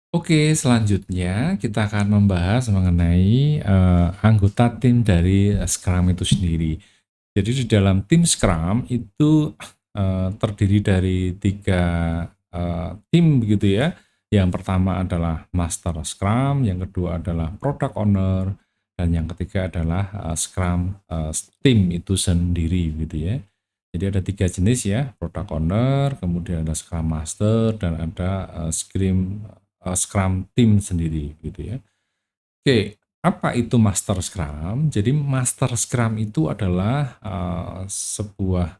Oke, selanjutnya kita akan membahas mengenai anggota tim dari Scrum itu sendiri. Jadi di dalam tim Scrum itu terdiri dari tiga tim begitu ya. Yang pertama adalah Master Scrum, yang kedua adalah Product Owner, dan yang ketiga adalah Scrum Team itu sendiri gitu ya. Jadi ada tiga jenis ya, Product Owner, kemudian ada Scrum Master, dan ada Scrum Team sendiri gitu ya. Oke, apa itu Master Scrum? Jadi Master Scrum itu adalah sebuah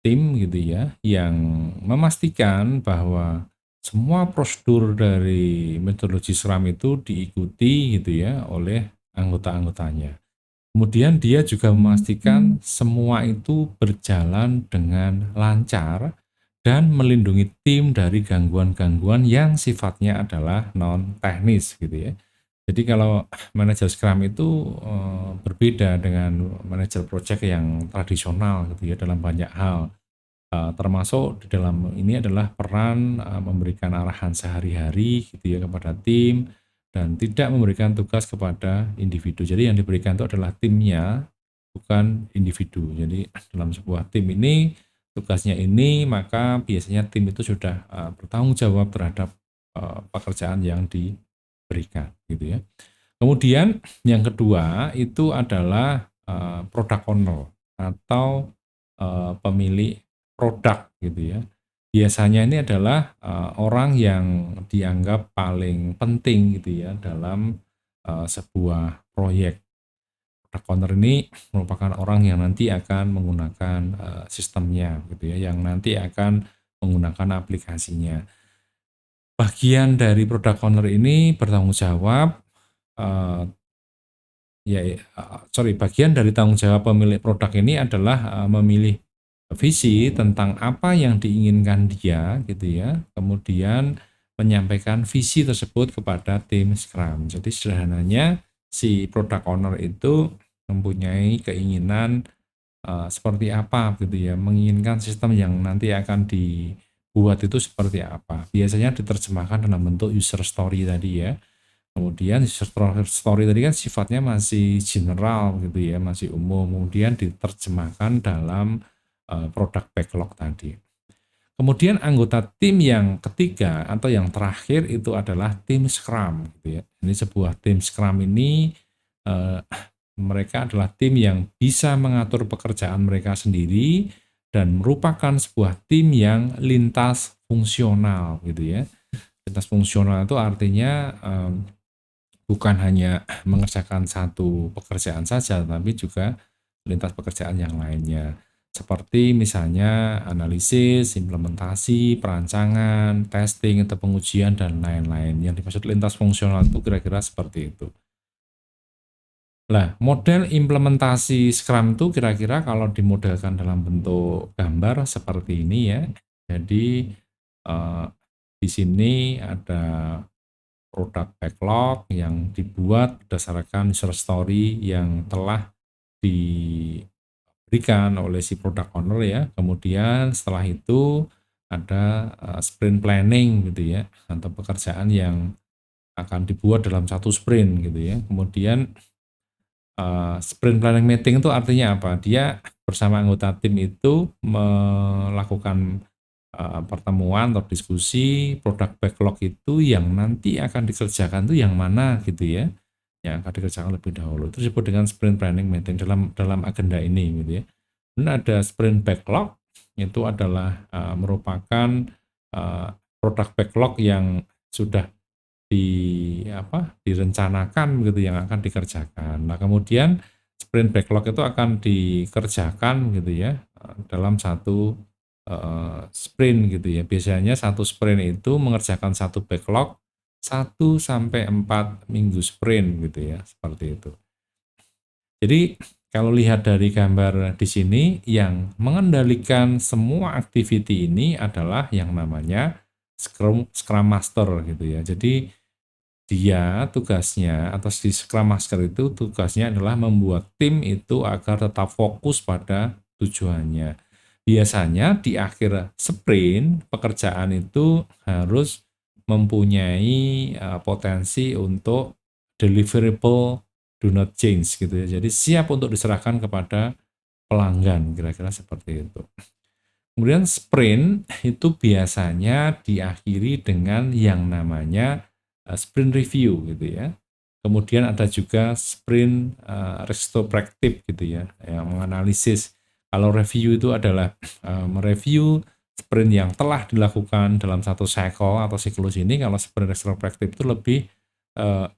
tim gitu ya yang memastikan bahwa semua prosedur dari metodologi Scrum itu diikuti gitu ya oleh anggota-anggotanya. Kemudian dia juga memastikan semua itu berjalan dengan lancar dan melindungi tim dari gangguan-gangguan yang sifatnya adalah non teknis gitu ya. Jadi kalau manajer Scrum itu berbeda dengan manajer project yang tradisional gitu ya dalam banyak hal. Termasuk di dalam ini adalah peran memberikan arahan sehari-hari gitu ya kepada tim dan tidak memberikan tugas kepada individu. Jadi yang diberikan itu adalah timnya, bukan individu. Jadi dalam sebuah tim ini tugasnya ini, maka biasanya tim itu sudah bertanggung jawab terhadap pekerjaan yang diberikan gitu ya. Kemudian yang kedua itu adalah product owner atau pemilik produk gitu ya. Biasanya ini adalah orang yang dianggap paling penting gitu ya dalam sebuah proyek. Product owner ini merupakan orang yang nanti akan menggunakan sistemnya gitu ya, yang nanti akan menggunakan aplikasinya. Bagian dari product owner ini bertanggung jawab eh, bagian dari tanggung jawab pemilik produk ini adalah memilih visi tentang apa yang diinginkan dia gitu ya, kemudian menyampaikan visi tersebut kepada tim Scrum. Jadi sederhananya si product owner itu mempunyai keinginan seperti apa gitu ya, menginginkan sistem yang nanti akan dibuat itu seperti apa. Biasanya diterjemahkan dalam bentuk user story tadi ya. Kemudian user story tadi kan sifatnya masih general gitu ya, masih umum. Kemudian diterjemahkan dalam produk backlog tadi. Kemudian anggota tim yang ketiga atau yang terakhir itu adalah tim Scrum gitu ya. Ini sebuah tim Scrum ini eh, mereka adalah tim yang bisa mengatur pekerjaan mereka sendiri dan merupakan sebuah tim yang lintas fungsional gitu ya. Lintas fungsional itu artinya bukan hanya mengerjakan satu pekerjaan saja, tapi juga lintas pekerjaan yang lainnya. Seperti misalnya analisis, implementasi, perancangan, testing, atau pengujian, dan lain-lain. Yang dimaksud lintas fungsional itu kira-kira seperti itu. Nah, model implementasi Scrum itu kira-kira kalau dimodelkan dalam bentuk gambar seperti ini ya. Jadi eh, di sini ada produk backlog yang dibuat berdasarkan user story yang telah diberikan oleh si product owner ya. Kemudian setelah itu ada sprint planning gitu ya, atau pekerjaan yang akan dibuat dalam satu sprint gitu ya. Kemudian sprint planning meeting itu artinya apa? Dia bersama anggota tim itu melakukan pertemuan atau diskusi produk backlog itu yang nanti akan dikerjakan itu yang mana gitu ya, yang akan dikerjakan lebih dahulu. Itu disebut dengan sprint planning meeting dalam dalam agenda ini gitu ya. Dan ada sprint backlog itu adalah merupakan produk backlog yang sudah direncanakan begitu yang akan dikerjakan. Nah, kemudian sprint backlog itu akan dikerjakan gitu ya dalam satu sprint gitu ya. Biasanya satu sprint itu mengerjakan satu backlog 1 sampai 4 minggu sprint gitu ya, seperti itu. Jadi kalau lihat dari gambar di sini yang mengendalikan semua activity ini adalah yang namanya Scrum Master gitu ya. Jadi dia tugasnya atau si Scrum Master itu tugasnya adalah membuat tim itu agar tetap fokus pada tujuannya. Biasanya di akhir sprint pekerjaan itu harus mempunyai potensi untuk deliverable do not change gitu ya. Jadi siap untuk diserahkan kepada pelanggan, kira-kira seperti itu. Kemudian sprint itu biasanya diakhiri dengan yang namanya sprint review gitu ya. Kemudian ada juga sprint retrospective gitu ya, yang menganalisis. Kalau review itu adalah mereview sprint yang telah dilakukan dalam satu cycle atau siklus ini. Kalau sprint retrospective itu lebih eh,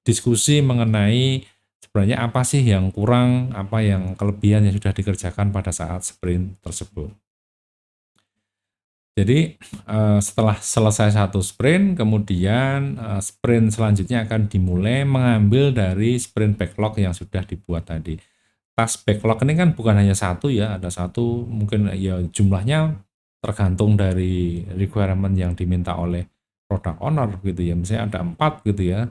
diskusi mengenai sebenarnya apa sih yang kurang, apa yang kelebihan yang sudah dikerjakan pada saat sprint tersebut. Jadi setelah selesai satu sprint, kemudian sprint selanjutnya akan dimulai mengambil dari sprint backlog yang sudah dibuat tadi. Task backlog ini kan bukan hanya satu ya, ada satu, mungkin ya jumlahnya tergantung dari requirement yang diminta oleh product owner gitu ya. Misalnya ada 4 gitu ya,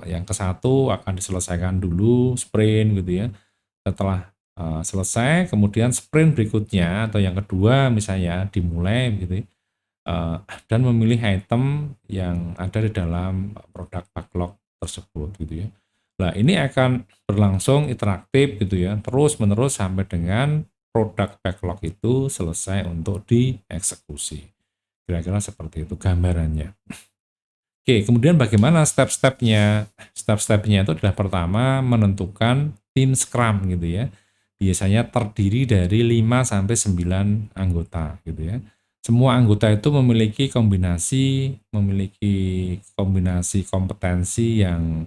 yang ke satu akan diselesaikan dulu sprint gitu ya. Setelah selesai, kemudian sprint berikutnya atau yang kedua misalnya dimulai gitu ya, dan memilih item yang ada di dalam produk backlog tersebut gitu ya. Nah, ini akan berlangsung interaktif gitu ya, terus-menerus sampai dengan produk backlog itu selesai untuk dieksekusi. Kira-kira seperti itu gambarannya. Oke, kemudian bagaimana step-stepnya? Step-stepnya itu adalah pertama menentukan tim Scrum gitu ya. Biasanya terdiri dari 5 sampai 9 anggota gitu ya. Semua anggota itu memiliki kombinasi kompetensi yang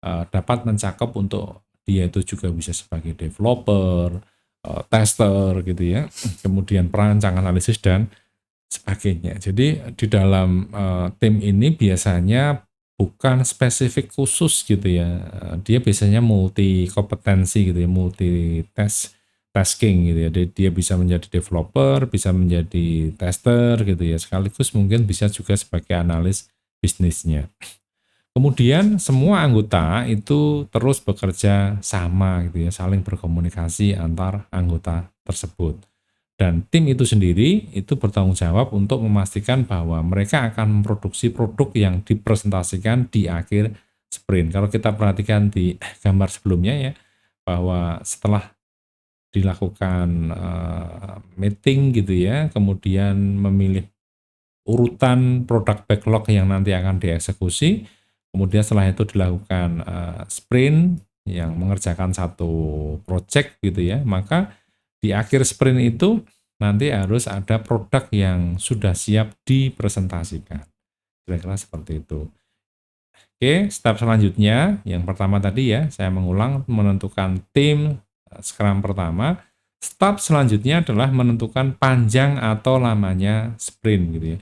dapat mencakup untuk dia itu juga bisa sebagai developer, tester gitu ya. Kemudian perancang analisis dan sebagainya. Jadi di dalam tim ini biasanya bukan spesifik khusus gitu ya. Dia biasanya multi kompetensi gitu ya, multi tasking gitu ya. Dia bisa menjadi developer, bisa menjadi tester gitu ya. Sekaligus mungkin bisa juga sebagai analis bisnisnya. Kemudian semua anggota itu terus bekerja sama gitu ya, saling berkomunikasi antar anggota tersebut. Dan tim itu sendiri itu bertanggung jawab untuk memastikan bahwa mereka akan memproduksi produk yang dipresentasikan di akhir sprint. Kalau kita perhatikan di gambar sebelumnya ya, bahwa setelah dilakukan meeting gitu ya, kemudian memilih urutan produk backlog yang nanti akan dieksekusi, kemudian setelah itu dilakukan sprint yang mengerjakan satu project gitu ya, maka di akhir sprint itu nanti harus ada produk yang sudah siap dipresentasikan. Kira-kira seperti itu. Oke, step selanjutnya yang pertama tadi ya, saya mengulang menentukan tim Scrum pertama. Step selanjutnya adalah menentukan panjang atau lamanya sprint gitu ya.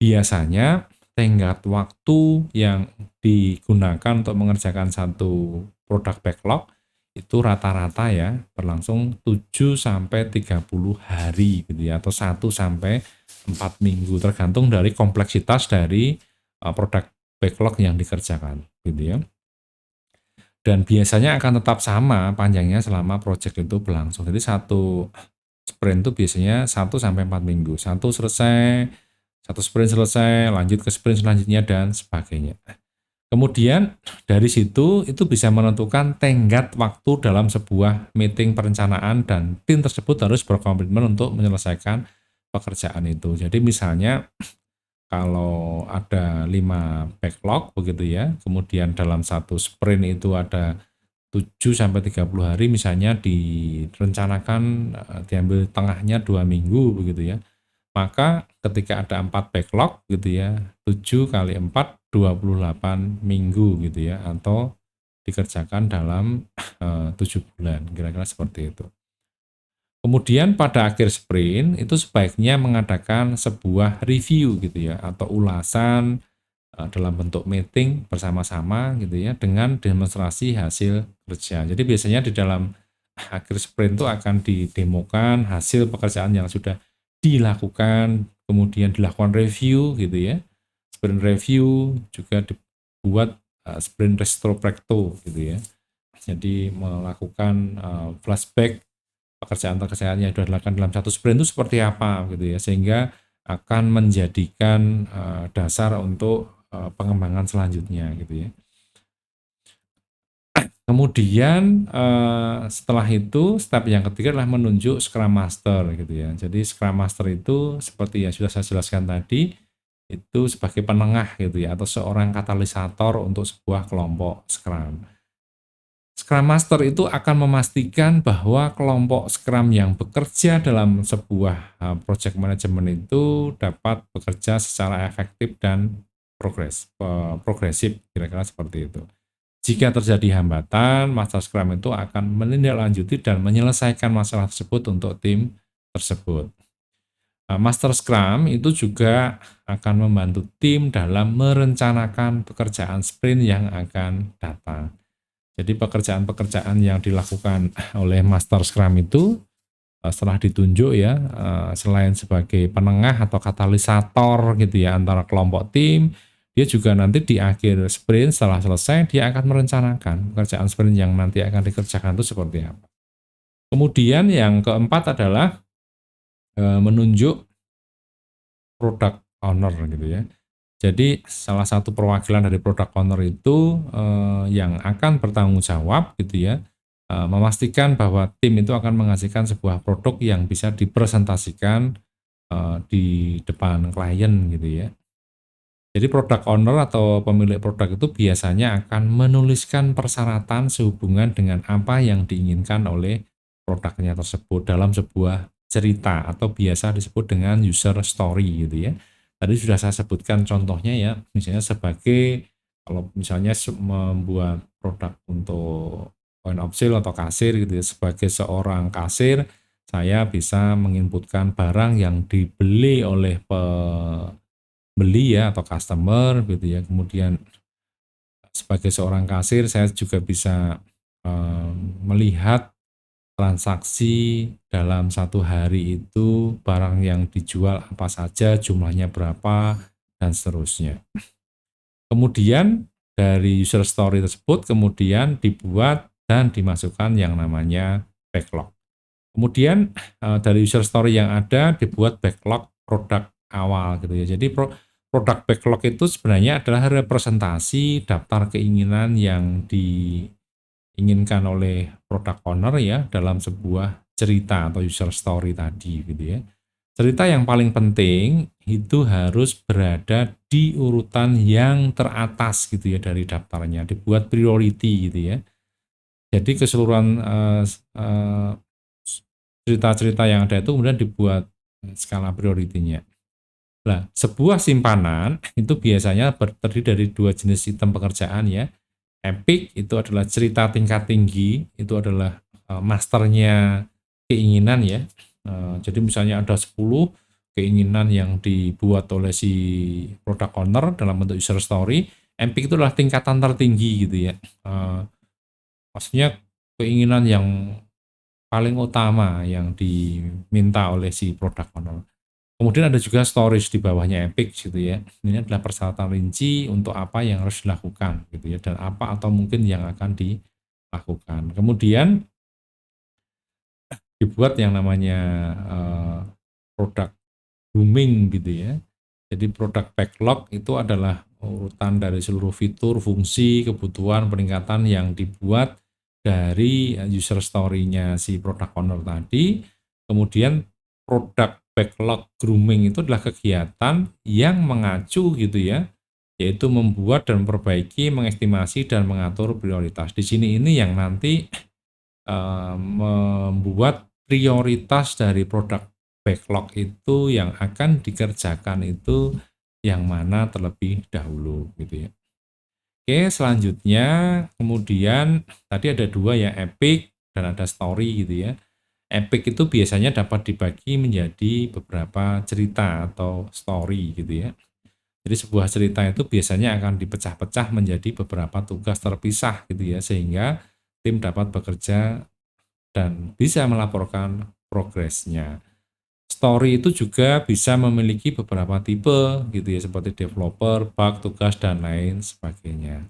Biasanya tenggat waktu yang digunakan untuk mengerjakan satu produk backlog itu rata-rata ya berlangsung 7 sampai 30 hari gitu ya, atau 1 sampai 4 minggu tergantung dari kompleksitas dari produk backlog yang dikerjakan gitu ya. Dan biasanya akan tetap sama panjangnya selama project itu berlangsung. Jadi satu sprint itu biasanya 1 sampai 4 minggu. Satu sprint selesai, lanjut ke sprint selanjutnya dan sebagainya. Kemudian dari situ itu bisa menentukan tenggat waktu dalam sebuah meeting perencanaan dan tim tersebut harus berkomitmen untuk menyelesaikan pekerjaan itu. Jadi misalnya kalau ada 5 backlog begitu ya, kemudian dalam satu sprint itu ada 7 sampai 30 hari misalnya direncanakan diambil tengahnya 2 minggu begitu ya. Maka ketika ada 4 backlog gitu ya, 7 kali 4 28 minggu gitu ya, atau dikerjakan dalam 7 bulan, kira-kira seperti itu. Kemudian pada akhir sprint itu sebaiknya mengadakan sebuah review gitu ya, atau ulasan dalam bentuk meeting bersama-sama gitu ya, dengan demonstrasi hasil kerja. Jadi biasanya di dalam akhir sprint itu akan didemokan hasil pekerjaan yang sudah dilakukan, kemudian dilakukan review gitu ya. Sprint review juga dibuat sprint retrospective gitu ya. Jadi melakukan flashback pekerjaan-pekerjaan yang sudah dilakukan dalam satu sprint itu seperti apa gitu ya, sehingga akan menjadikan dasar untuk pengembangan selanjutnya gitu ya. Kemudian setelah itu step yang ketiga adalah menunjuk Scrum Master gitu ya. Jadi Scrum Master itu seperti yang sudah saya jelaskan tadi, itu sebagai penengah gitu ya, atau seorang katalisator untuk sebuah kelompok Scrum. Scrum Master itu akan memastikan bahwa kelompok Scrum yang bekerja dalam sebuah project management itu dapat bekerja secara efektif dan progresif, kira-kira seperti itu. Jika terjadi hambatan, Master Scrum itu akan menindaklanjuti dan menyelesaikan masalah tersebut untuk tim tersebut. Master Scrum itu juga akan membantu tim dalam merencanakan pekerjaan sprint yang akan datang. Jadi pekerjaan-pekerjaan yang dilakukan oleh Master Scrum itu setelah ditunjuk ya, selain sebagai penengah atau katalisator gitu ya antara kelompok tim, dia juga nanti di akhir sprint setelah selesai dia akan merencanakan pekerjaan sprint yang nanti akan dikerjakan itu seperti apa. Kemudian yang keempat adalah menunjuk product owner gitu ya. Jadi salah satu perwakilan dari product owner itu yang akan bertanggung jawab gitu ya, memastikan bahwa tim itu akan menghasilkan sebuah produk yang bisa dipresentasikan di depan klien gitu ya. Jadi product owner atau pemilik produk itu biasanya akan menuliskan persyaratan sehubungan dengan apa yang diinginkan oleh produknya tersebut dalam sebuah cerita atau biasa disebut dengan user story gitu ya. Tadi sudah saya sebutkan contohnya ya, misalnya sebagai kalau misalnya membuat produk untuk point of sale atau kasir gitu ya, sebagai seorang kasir saya bisa menginputkan barang yang dibeli oleh beli ya atau customer gitu ya. Kemudian sebagai seorang kasir saya juga bisa melihat transaksi dalam satu hari itu barang yang dijual apa saja, jumlahnya berapa, dan seterusnya. Kemudian dari user story tersebut kemudian dibuat dan dimasukkan yang namanya backlog. Kemudian dari user story yang ada dibuat backlog produk awal gitu ya. Jadi produk backlog itu sebenarnya adalah representasi daftar keinginan yang diinginkan oleh product owner ya dalam sebuah cerita atau user story tadi gitu ya. Cerita yang paling penting itu harus berada di urutan yang teratas gitu ya dari daftarnya, dibuat priority gitu ya. Jadi keseluruhan cerita-cerita yang ada itu kemudian dibuat skala prioritinya. Nah, sebuah simpanan itu biasanya terdiri dari dua jenis sistem pekerjaan ya. Epic itu adalah cerita tingkat tinggi, itu adalah masternya keinginan ya. Jadi misalnya ada 10 keinginan yang dibuat oleh si product owner dalam bentuk user story. Epic itu adalah tingkatan tertinggi gitu ya. Maksudnya keinginan yang paling utama yang diminta oleh si product owner. Kemudian ada juga storage di bawahnya Epic gitu ya. Ini adalah persyaratan rinci untuk apa yang harus dilakukan gitu ya dan apa atau mungkin yang akan dilakukan. Kemudian dibuat yang namanya produk booming gitu ya. Jadi produk backlog itu adalah urutan dari seluruh fitur, fungsi, kebutuhan, peningkatan yang dibuat dari user story-nya si product owner tadi. Kemudian produk backlog grooming itu adalah kegiatan yang mengacu gitu ya, yaitu membuat dan memperbaiki, mengestimasi dan mengatur prioritas. Di sini ini yang nanti membuat prioritas dari produk backlog itu yang akan dikerjakan itu yang mana terlebih dahulu gitu ya. Oke, selanjutnya kemudian tadi ada dua ya, epic dan ada story gitu ya. Epic itu biasanya dapat dibagi menjadi beberapa cerita atau story gitu ya. Jadi sebuah cerita itu biasanya akan dipecah-pecah menjadi beberapa tugas terpisah gitu ya, sehingga tim dapat bekerja dan bisa melaporkan progresnya. Story itu juga bisa memiliki beberapa tipe gitu ya, seperti developer, bug, tugas, dan lain sebagainya.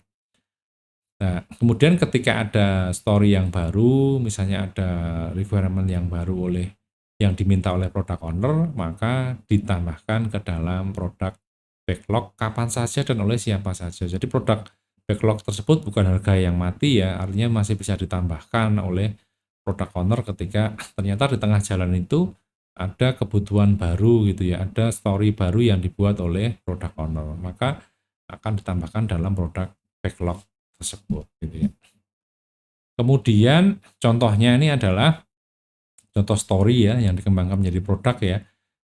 Nah, kemudian ketika ada story yang baru, misalnya ada requirement yang baru oleh yang diminta oleh product owner, maka ditambahkan ke dalam produk backlog kapan saja dan oleh siapa saja. Jadi produk backlog tersebut bukan harga yang mati ya, artinya masih bisa ditambahkan oleh product owner ketika ternyata di tengah jalan itu ada kebutuhan baru gitu ya, ada story baru yang dibuat oleh product owner, maka akan ditambahkan dalam produk backlog tersebut gitu ya. Kemudian contohnya ini adalah contoh story ya yang dikembangkan menjadi produk ya.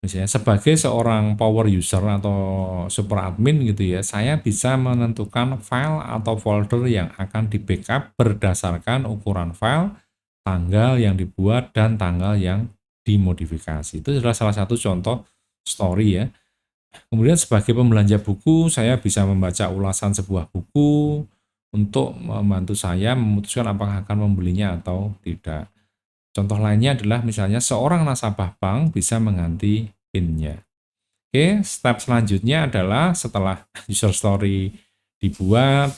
Misalnya sebagai seorang power user atau super admin gitu ya, saya bisa menentukan file atau folder yang akan di backup berdasarkan ukuran file, tanggal yang dibuat, dan tanggal yang dimodifikasi. Itu adalah salah satu contoh story ya. Kemudian sebagai pembelanja buku, saya bisa membaca ulasan sebuah buku untuk membantu saya memutuskan apakah akan membelinya atau tidak. Contoh lainnya adalah misalnya seorang nasabah bank bisa mengganti PIN-nya. Oke, step selanjutnya adalah setelah user story dibuat,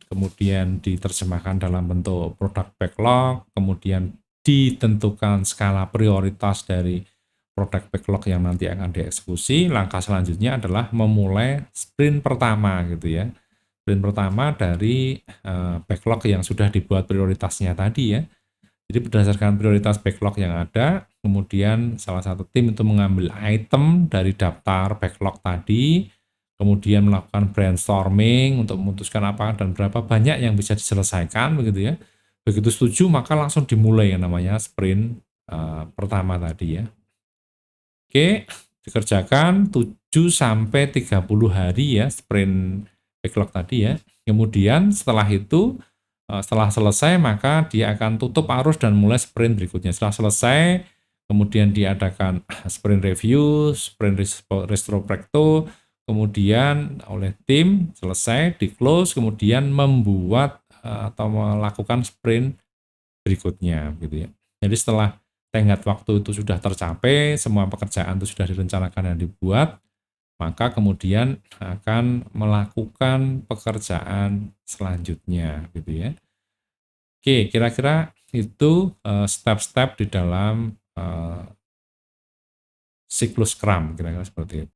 kemudian diterjemahkan dalam bentuk produk backlog, kemudian ditentukan skala prioritas dari produk backlog yang nanti akan dieksekusi. Langkah selanjutnya adalah memulai sprint pertama gitu ya. Sprint pertama dari backlog yang sudah dibuat prioritasnya tadi ya. Jadi berdasarkan prioritas backlog yang ada, kemudian salah satu tim itu mengambil item dari daftar backlog tadi, kemudian melakukan brainstorming untuk memutuskan apa dan berapa banyak yang bisa diselesaikan begitu ya. Begitu setuju maka langsung dimulai yang namanya sprint pertama tadi ya. Oke, dikerjakan 7 sampai 30 hari ya sprint backlog tadi ya. Kemudian setelah itu setelah selesai maka dia akan tutup arus dan mulai sprint berikutnya. Setelah selesai kemudian diadakan sprint review, sprint retrospecto, kemudian oleh tim selesai di close, kemudian membuat atau melakukan sprint berikutnya gitu ya. Jadi setelah tenggat waktu itu sudah tercapai, semua pekerjaan itu sudah direncanakan dan dibuat, maka kemudian akan melakukan pekerjaan selanjutnya gitu ya. Oke, kira-kira itu step-step di dalam siklus Scrum, kira-kira seperti itu.